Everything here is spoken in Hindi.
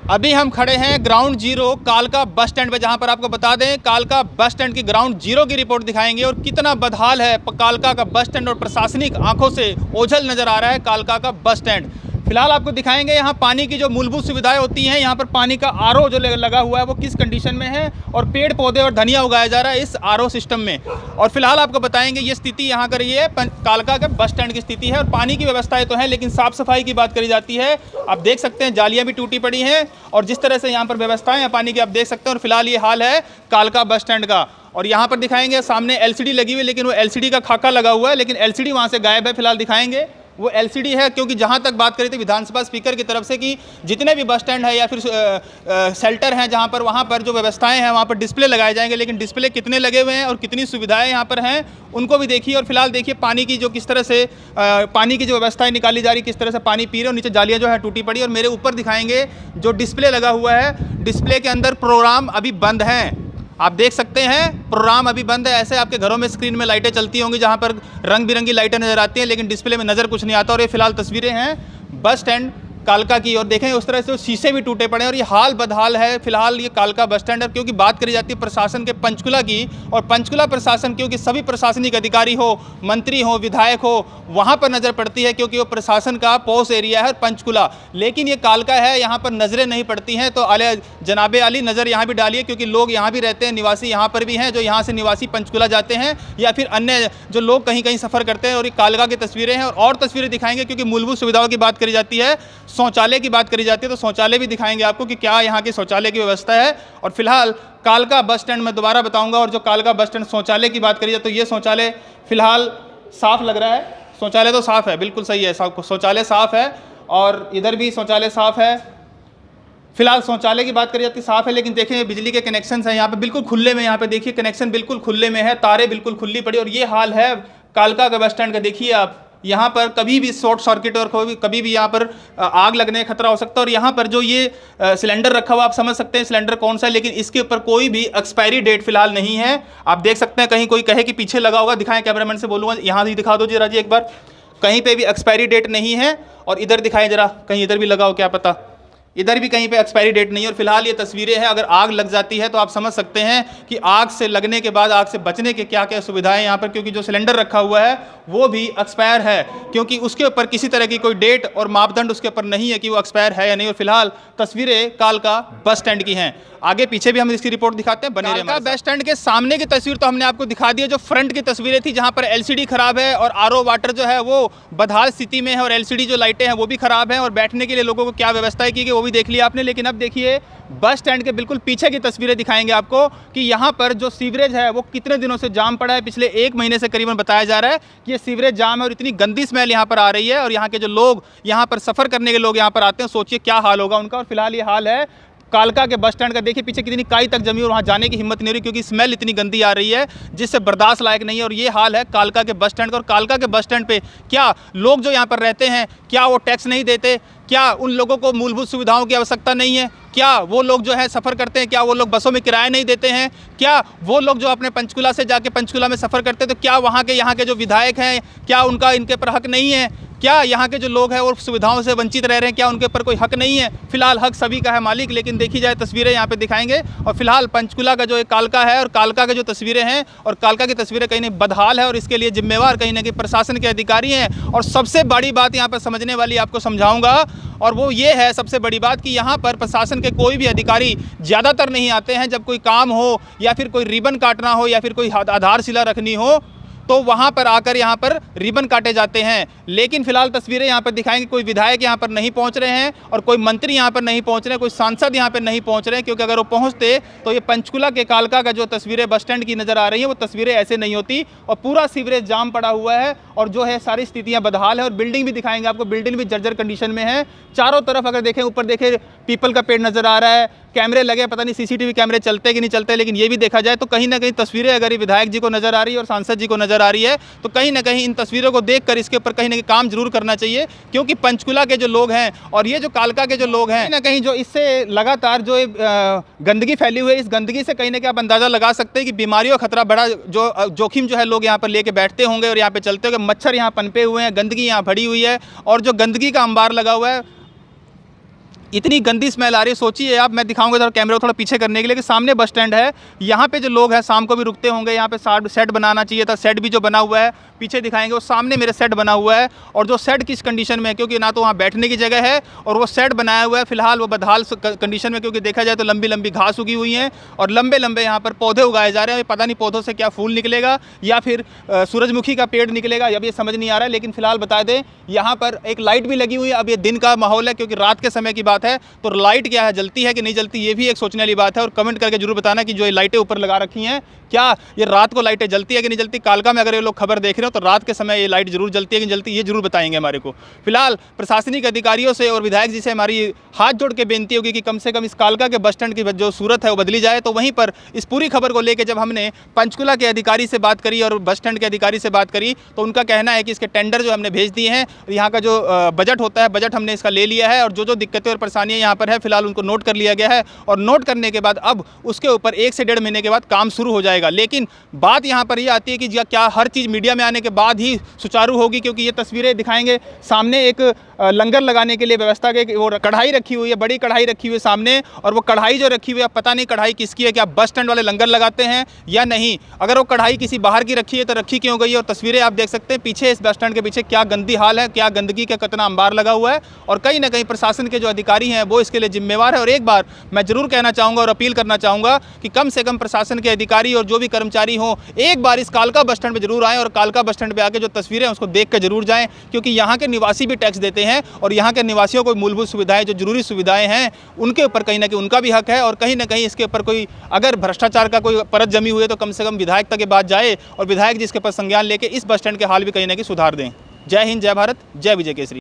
अभी हम खड़े हैं ग्राउंड जीरो कालका बस स्टैंड पे, जहां पर आपको बता दें कालका बस स्टैंड की ग्राउंड जीरो की रिपोर्ट दिखाएंगे और कितना बदहाल है कालका का बस स्टैंड और प्रशासनिक आंखों से ओझल नज़र आ रहा है कालका का बस स्टैंड। फिलहाल आपको दिखाएंगे यहाँ पानी की जो मूलभूत सुविधाएं होती हैं, यहाँ पर पानी का आरओ जो लगा हुआ है वो किस कंडीशन में है और पेड़ पौधे और धनिया उगाया जा रहा है इस आरओ सिस्टम में। और फिलहाल आपको बताएंगे ये स्थिति यहाँ कर ये कालका के बस स्टैंड की स्थिति है। और पानी की व्यवस्थाएं तो है, लेकिन साफ सफाई की बात करी जाती है। आप देख सकते हैं जालियाँ भी टूटी पड़ी हैं और जिस तरह से यहाँ पर व्यवस्थाएं हैं पानी की आप देख सकते हैं। और फिलहाल ये हाल है कालका बस स्टैंड का। और यहाँ पर दिखाएंगे सामने एलसीडी लगी हुई है, लेकिन वो एलसीडी का खाका लगा हुआ है, लेकिन एलसीडी वहाँ से गायब है। फिलहाल दिखाएंगे वो एलसीडी है, क्योंकि जहाँ तक बात करी थी विधानसभा स्पीकर की तरफ से कि जितने भी बस स्टैंड है या फिर शेल्टर हैं जहाँ पर वहाँ पर जो व्यवस्थाएं हैं वहाँ पर डिस्प्ले लगाए जाएंगे, लेकिन डिस्प्ले कितने लगे हुए हैं और कितनी सुविधाएं यहाँ पर हैं उनको भी देखिए। और फिलहाल देखिए पानी की जो किस तरह से पानी की जो व्यवस्थाएं निकाली जा रही, किस तरह से पानी पी रहे और नीचे जालियाँ जो है टूटी पड़ी। और मेरे ऊपर दिखाएंगे जो डिस्प्ले लगा हुआ है, डिस्प्ले के अंदर प्रोग्राम अभी बंद हैं। आप देख सकते हैं प्रोग्राम अभी बंद है। ऐसे आपके घरों में स्क्रीन में लाइटें चलती होंगी जहां पर रंग बिरंगी लाइटें नजर आती हैं, लेकिन डिस्प्ले में नज़र कुछ नहीं आता। और ये फिलहाल तस्वीरें हैं बस स्टैंड कालका की। और देखें उस तरह से शीशे भी टूटे पड़े हैं और ये हाल बदहाल है फिलहाल ये कालका बस स्टैंड है। क्योंकि बात करी जाती है प्रशासन के पंचकुला की, और पंचकुला प्रशासन क्योंकि सभी प्रशासनिक अधिकारी हो, मंत्री हो, विधायक हो, वहाँ पर नज़र पड़ती है क्योंकि वो प्रशासन का पोस्ट एरिया है पंचकुला। लेकिन ये कालका है, यहाँ पर नज़रें नहीं पड़ती हैं। तो जनाबे आली नज़र यहाँ भी डालिए, क्योंकि लोग यहाँ भी रहते हैं, निवासी यहाँ पर भी हैं जो यहाँ से निवासी पंचकुला जाते हैं या फिर अन्य जो लोग कहीं कहीं सफ़र करते हैं। और ये कालका की तस्वीरें हैं और तस्वीरें दिखाएंगे, क्योंकि मूलभूत सुविधाओं की बात करी जाती है, शौचालय की बात करी जाती है, तो शौचालय भी दिखाएंगे आपको कि क्या यहाँ की शौचालय की व्यवस्था है। और फिलहाल कालका बस स्टैंड में दोबारा बताऊंगा। और जो कालका बस स्टैंड शौचालय की बात करी जाए तो ये शौचालय फिलहाल साफ लग रहा है। शौचालय तो साफ है, बिल्कुल सही है, शौचालय साफ है और इधर भी शौचालय साफ है। फिलहाल शौचालय की बात करी जाती है साफ है, लेकिन देखें बिजली के कनेक्शन हैं यहाँ पे बिल्कुल खुले में, यहाँ पे देखिए कनेक्शन बिल्कुल खुले में है, तारे बिल्कुल खुली पड़ी। और ये हाल है कालका का बस स्टैंड का। देखिए आप यहाँ पर कभी भी शॉर्ट सर्किट और कभी भी यहाँ पर आग लगने का खतरा हो सकता है। और यहाँ पर जो ये सिलेंडर रखा हुआ आप समझ सकते हैं सिलेंडर कौन सा है, लेकिन इसके ऊपर कोई भी एक्सपायरी डेट फिलहाल नहीं है। आप देख सकते हैं, कहीं कोई कहे कि पीछे लगा होगा, दिखाएं कैमरामैन से बोलूँगा यहाँ भी दिखा दो जरा जी एक बार, कहीं पर भी एक्सपायरी डेट नहीं है। और इधर दिखाएं जरा, कहीं इधर भी लगा हो क्या पता, इधर भी कहीं पे एक्सपायरी डेट नहीं है। और फिलहाल ये तस्वीरें हैं, अगर आग लग जाती है तो आप समझ सकते हैं कि आग से लगने के बाद आग से बचने के क्या क्या सुविधाएं यहाँ पर, क्योंकि जो सिलेंडर रखा हुआ है वो भी एक्सपायर है, क्योंकि उसके ऊपर किसी तरह की कोई डेट और मापदंड उसके ऊपर नहीं है कि वो एक्सपायर है या नहीं। और फिलहाल तस्वीरें कालका बस स्टैंड की हैं, आगे पीछे भी हम इसकी रिपोर्ट दिखाते हैं, बने रहिए। बस स्टैंड के सामने की तस्वीर तो हमने आपको दिखा दी है, जो फ्रंट की तस्वीरें थी जहाँ पर एलसीडी खराब है और आरओ वाटर जो है वो बदहाल स्थिति में है और एलसीडी जो लाइटें हैं वो भी खराब हैं और बैठने के लिए लोगों को क्या व्यवस्थाएं की गई वो भी देख लिया आपने। लेकिन अब देखिए बस स्टैंड के बिल्कुल पीछे की तस्वीरें दिखाएंगे आपको कि यहाँ पर जो सीवरेज है वो कितने दिनों से जाम पड़ा है। पिछले 1 महीने से करीबन बताया जा रहा है कि ये सीवरेज जाम है और इतनी गंदी स्मेल यहाँ पर आ रही है। और यहाँ के जो लोग यहाँ पर सफ़र करने के लोग यहाँ पर आते हैं, सोचिए क्या हाल होगा उनका। और फिलहाल ये हाल है कालका के बस स्टैंड का। देखिए पीछे कितनी काई तक जमी और वहाँ जाने की हिम्मत नहीं हो रही, क्योंकि स्मेल इतनी गंदी आ रही है जिससे बर्दाश्त लायक नहीं है। और ये हाल है कालका के बस स्टैंड का। और कालका के बस स्टैंड पे क्या लोग जो यहाँ पर रहते हैं, क्या वो टैक्स नहीं देते? क्या उन लोगों को मूलभूत सुविधाओं की आवश्यकता नहीं है? क्या वो लोग जो है सफ़र करते हैं, क्या वो लोग बसों में किराया नहीं देते हैं? क्या वो लोग जो अपने पंचकुला से जाके पंचकुला में सफ़र करते हैं, तो क्या यहाँ के जो विधायक हैं, क्या उनका इनके पर हक नहीं है? क्या यहाँ के जो लोग हैं वो सुविधाओं से वंचित रह रहे हैं, क्या उनके ऊपर कोई हक नहीं है? फिलहाल हक सभी का है मालिक। लेकिन देखी जाए तस्वीरें यहाँ पे दिखाएंगे। और फिलहाल पंचकुला का जो एक कालका है और कालका के जो तस्वीरें हैं, और कालका की तस्वीरें कहीं नहीं बदहाल है और इसके लिए जिम्मेवार कहीं ना कहीं प्रशासन के अधिकारी हैं। और सबसे बड़ी बात यहाँ पर समझने वाली आपको समझाऊंगा, और वो ये है सबसे बड़ी बात कि यहाँ पर प्रशासन के कोई भी अधिकारी ज़्यादातर नहीं आते हैं। जब कोई काम हो या फिर कोई रिबन काटना हो या फिर कोई आधारशिला रखनी हो तो वहाँ पर आकर यहाँ पर रिबन काटे जाते हैं। लेकिन फिलहाल तस्वीरें यहाँ पर दिखाएंगे, कोई विधायक यहाँ पर नहीं पहुँच रहे हैं और कोई मंत्री यहाँ पर नहीं पहुँच रहे हैं, कोई सांसद यहाँ पर नहीं पहुँच रहे हैं, क्योंकि अगर वो पहुँचते तो ये पंचकुला के कालका का जो तस्वीरें बस स्टैंड की नज़र आ रही हैं वो तस्वीरें ऐसे नहीं होती। और पूरा सीवरेज जाम पड़ा हुआ है और जो है सारी स्थितियाँ बदहाल है। और बिल्डिंग भी दिखाएंगे आपको, बिल्डिंग भी जर्जर कंडीशन में है। चारों तरफ अगर देखें, ऊपर देखें पीपल का पेड़ नज़र आ रहा है, कैमरे लगे, पता नहीं सीसीटीवी कैमरे चलते कि नहीं चलते। लेकिन ये भी देखा जाए तो कहीं ना कहीं तस्वीरें अगर ये विधायक जी को नज़र आ रही है और सांसद जी को नज़र आ रही है तो कहीं ना कहीं इन तस्वीरों को देखकर इसके ऊपर कहीं ना कहीं काम जरूर करना चाहिए। क्योंकि पंचकुला के जो लोग हैं और ये जो कालका के जो लोग हैं, कहीं ना कहीं जो इससे लगातार जो गंदगी फैली हुई है, इस गंदगी से कहीं ना कहीं आप अंदाज़ा लगा सकते हैं कि बीमारियों का खतरा बड़ा जो जोखिम जो है लोग यहाँ पर लेके बैठते होंगे और यहाँ पे चलते होंगे। मच्छर यहाँ पनपे हुए हैं, गंदगी यहाँ भरी हुई है और जो गंदगी का अंबार लगा हुआ है इतनी गंदी स्मेल आ रही है। सोचिए आप, मैं दिखाऊंगा जरा कैमरा को थोड़ा पीछे करने के लिए कि सामने बस स्टैंड है, यहाँ पे जो लोग हैं शाम को भी रुकते होंगे, यहाँ पे सेट बनाना चाहिए था। सेट भी जो बना हुआ है पीछे दिखाएंगे, वो सामने मेरे सेट बना हुआ है, और जो सेट किस कंडीशन में है, क्योंकि ना तो वहाँ बैठने की जगह है और वो सेट बनाया हुआ है फिलहाल वो बदहाल कंडीशन में, क्योंकि देखा जाए तो लंबी लंबी घास उगी हुई हैं और लंबे लंबे यहाँ पर पौधे उगाए जा रहे हैं। पता नहीं पौधों से क्या फूल निकलेगा या फिर सूरजमुखी का पेड़ निकलेगा, अब ये समझ नहीं आ रहा है। लेकिन फिलहाल बता दें, यहाँ पर एक लाइट भी लगी हुई है। अब ये दिन का माहौल है क्योंकि रात के समय की बात है, तो लाइट क्या है, जलती है कि नहीं जलती, ये भी एक सोचने वाली बात है। और कमेंट करके जरूर बताना कि जो ये लाइटें ऊपर लगा रखी हैं, क्या ये रात को लाइटें जलती है कि नहीं जलती। कालका में अगर ये लोग खबर देख रहे हो तो रात के समय ये लाइट जरूर जलती है कि नहीं जलती, ये जरूर बताएंगे हमारे को। फिलहाल प्रशासनिक अधिकारियों से और विधायक जी से हमारी हाथ जोड़ के बेनती होगी कि कम से कम इस कालका के बस स्टैंड की जो सूरत है वो बदली जाए। तो वहीं पर इस पूरी खबर को लेकर जब हमने पंचकुला के अधिकारी से बात करी और बस स्टैंड के अधिकारी से बात करी, तो उनका कहना है कि इसके टेंडर जो हमने भेज दिए हैं, यहाँ का जो बजट होता है, बजट हमने इसका ले लिया है और जो दिक्कतें और परेशानियाँ यहाँ पर है फिलहाल उनको नोट कर लिया गया है। और नोट करने के बाद अब उसके ऊपर 1 से 1.5 महीने के बाद काम शुरू हो जाएगा। लेकिन बात यहाँ पर ये आती है कि क्या हर चीज़ मीडिया में आने के बाद ही सुचारू होगी, क्योंकि ये तस्वीरें दिखाएंगे सामने एक लंगर लगाने के लिए व्यवस्था के वो कढ़ाई रखी हुई है, बड़ी कढ़ाई रखी हुई है सामने, और वो कढ़ाई जो रखी हुई है पता नहीं कढ़ाई किसकी है, क्या बस स्टैंड वाले लंगर लगाते हैं या नहीं। अगर वो कढ़ाई किसी बाहर की रखी है तो रखी क्यों गई है। और तस्वीरें आप देख सकते हैं पीछे, इस बस स्टैंड के पीछे क्या गंदी हाल है, क्या गंदगी का कितना अंबार लगा हुआ है, और कहीं ना कहीं प्रशासन के जो अधिकारी हैं वो इसके लिए जिम्मेवार है। और एक बार मैं जरूर कहना चाहूँगा और अपील करना चाहूँगा कि कम से कम प्रशासन के अधिकारी और जो भी कर्मचारी हों, एक बार इस कालका बस स्टैंड पर जरूर आएँ और कालका बस स्टैंड पर आके जो तस्वीरें हैं उसको देख कर जरूर जाएँ, क्योंकि यहाँ के निवासी भी टैक्स देते हैं और यहाँ के निवासियों को मूलभूत सुविधाएं, जो जरूरी सुविधाएं हैं, उनके ऊपर कहीं ना कहीं उनका भी हक है। और कहीं ना कहीं इसके ऊपर कोई अगर भ्रष्टाचार का कोई परत जमी हुई है तो कम से कम विधायक तक के बात जाए और विधायक जी इसके ऊपर संज्ञान लेके इस बस स्टैंड के हाल भी कहीं ना कहीं सुधार दें। जय हिंद, जय भारत, जय विजय केसरी।